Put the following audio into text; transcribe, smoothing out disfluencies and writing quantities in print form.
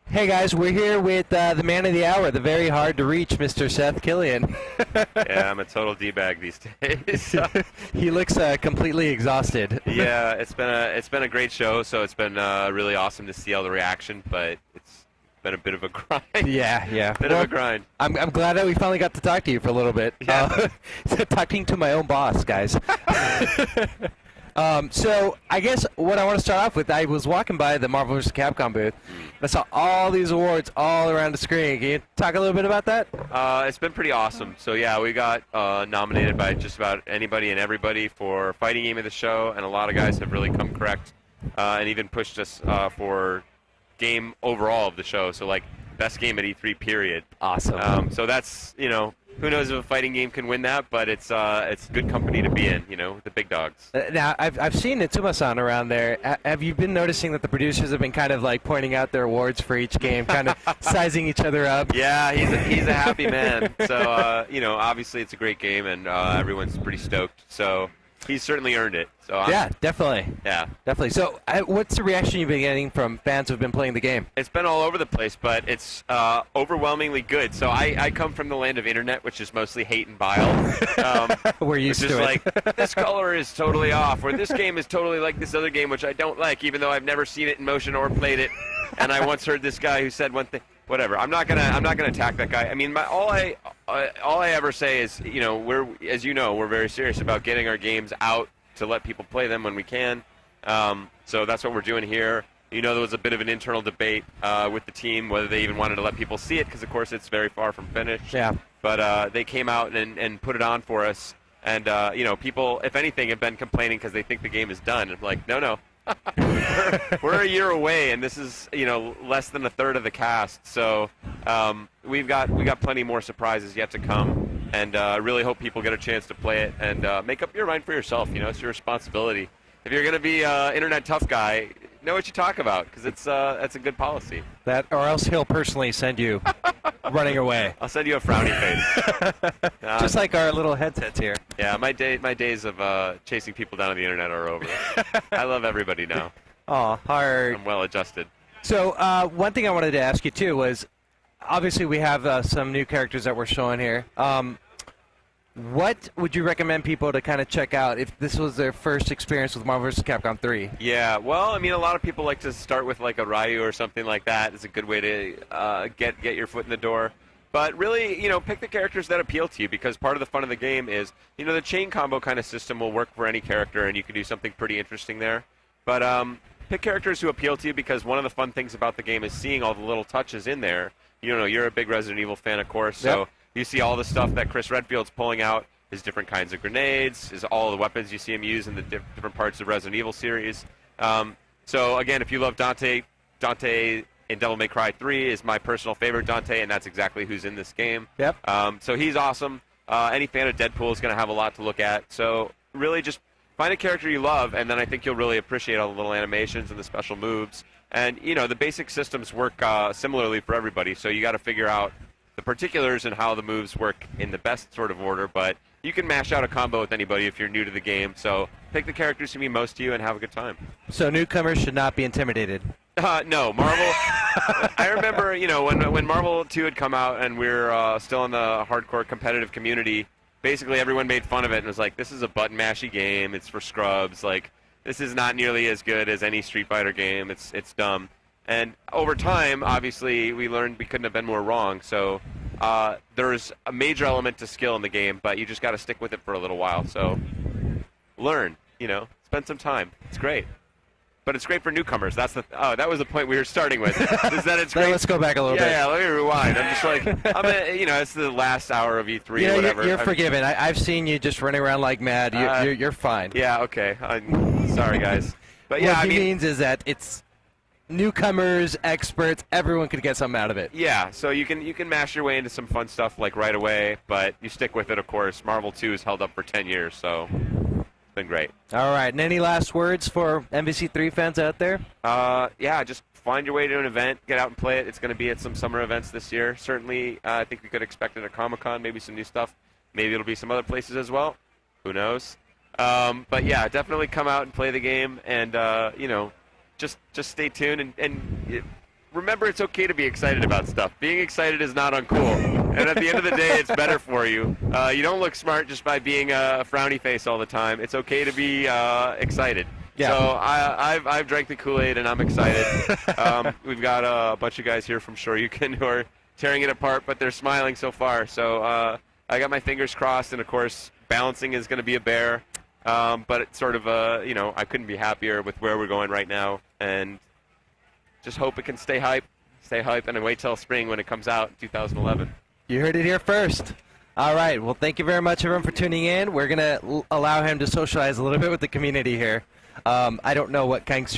Hey guys, we're here with the man of the hour, the very hard to reach Mr. Seth Killian. Yeah, I'm a total D-bag these days. He looks completely exhausted. Yeah, it's been a great show. So it's been really awesome to see all the reaction, but it's been a bit of a grind. Yeah. Bit of a grind. I'm glad that we finally got to talk to you for a little bit. Yeah. Talking to my own boss, guys. So I guess what I want to start off with, I was walking by the Marvel vs. Capcom booth. I saw all these awards all around the screen. Can you talk a little bit about that? It's been pretty awesome. So yeah, we got nominated by just about anybody and everybody for fighting game of the show, and a lot of guys have really come correct and even pushed us for game overall of the show. So like best game at E3 period. Awesome. So that's who knows if a fighting game can win that, but it's good company to be in, the big dogs. Now, I've seen Itsuma-san around there. Have you been noticing that the producers have been kind of like pointing out their awards for each game, kind of sizing each other up? Yeah, he's a happy man. So, obviously it's a great game, and everyone's pretty stoked. So he's certainly earned it. So yeah, definitely. Yeah. Definitely. So what's the reaction you've been getting from fans who've been playing the game? It's been all over the place, but it's overwhelmingly good. So I come from the land of internet, which is mostly hate and bile. We're used to it. Like, this color is totally off, or this game is totally like this other game, which I don't like, even though I've never seen it in motion or played it. And I once heard this guy who said one thing. Whatever. I'm not gonna attack that guy. I mean, all I ever say is, we're very serious about getting our games out to let people play them when we can. So that's what we're doing here. There was a bit of an internal debate with the team whether they even wanted to let people see it, because of course it's very far from finished. Yeah. But they came out and put it on for us, and people, if anything, have been complaining because they think the game is done. I'm like, no. we're a year away, and this is less than a third of the cast. So we got plenty more surprises yet to come, and really hope people get a chance to play it and make up your mind for yourself. It's your responsibility. If you're gonna be internet tough guy, know what you talk about, because that's a good policy. That, or else he'll personally send you running away. I'll send you a frowny face. Just like our little headsets here. Yeah, my days of chasing people down on the internet are over. I love everybody now. Oh, hard. I'm well adjusted. So one thing I wanted to ask you too was, obviously we have some new characters that we're showing here. What would you recommend people to kind of check out if this was their first experience with Marvel vs. Capcom 3? Yeah, well, I mean, a lot of people like to start with like a Ryu or something like that. It's a good way to get your foot in the door. But really, pick the characters that appeal to you, because part of the fun of the game is, the chain combo kind of system will work for any character, and you can do something pretty interesting there. But pick characters who appeal to you, because one of the fun things about the game is seeing all the little touches in there. You're a big Resident Evil fan, of course, so yep. You see all the stuff that Chris Redfield's pulling out, his different kinds of grenades, is all the weapons you see him use in the different parts of the Resident Evil series. So again, if you love Dante in Devil May Cry 3 is my personal favorite Dante, and that's exactly who's in this game. Yep. So he's awesome. Any fan of Deadpool is going to have a lot to look at. So really just find a character you love, and then I think you'll really appreciate all the little animations and the special moves. And, the basic systems work similarly for everybody, so you got to figure out the particulars and how the moves work in the best sort of order, but you can mash out a combo with anybody if you're new to the game. So pick the characters who mean most to you and have a good time. So newcomers should not be intimidated. No, Marvel. I remember, when Marvel 2 had come out and we were still in the hardcore competitive community, basically everyone made fun of it and was like, this is a button mashy game, it's for scrubs, like, this is not nearly as good as any Street Fighter game, it's dumb. And over time, obviously, we learned we couldn't have been more wrong. So there's a major element to skill in the game, but you just got to stick with it for a little while. So learn, spend some time. It's great. But it's great for newcomers. That was the point we were starting with. Is that it's great? Let's go back a little bit. Yeah, let me rewind. I'm just like, it's the last hour of E3 or whatever. You're forgiven. I've seen you just running around like mad. You're fine. Yeah, okay. Sorry, guys. But yeah, what he means is that it's newcomers, experts, everyone could get something out of it. Yeah, so you can mash your way into some fun stuff like right away, but you stick with it, of course. Marvel 2 is held up for 10 years, so it's been great. All right, and any last words for MVC3 fans out there? Yeah, just find your way to an event, get out and play it. It's going to be at some summer events this year. Certainly, I think we could expect it at Comic-Con, maybe some new stuff. Maybe it'll be some other places as well. Who knows? But yeah, definitely come out and play the game, and just stay tuned and remember it's okay to be excited about stuff. Being excited is not uncool. And at the end of the day, it's better for you. You don't look smart just by being a frowny face all the time. It's okay to be excited. Yeah. So I've drank the Kool-Aid, and I'm excited. We've got a bunch of guys here from Shoryuken who are tearing it apart, but they're smiling so far. So I got my fingers crossed, and of course, balancing is going to be a bear. But it's sort of I couldn't be happier with where we're going right now, and just hope it can stay hype, and then wait till spring when it comes out in 2011. You heard it here first. All right. Well, thank you very much, everyone, for tuning in. We're going to allow him to socialize a little bit with the community here. I don't know what Kank's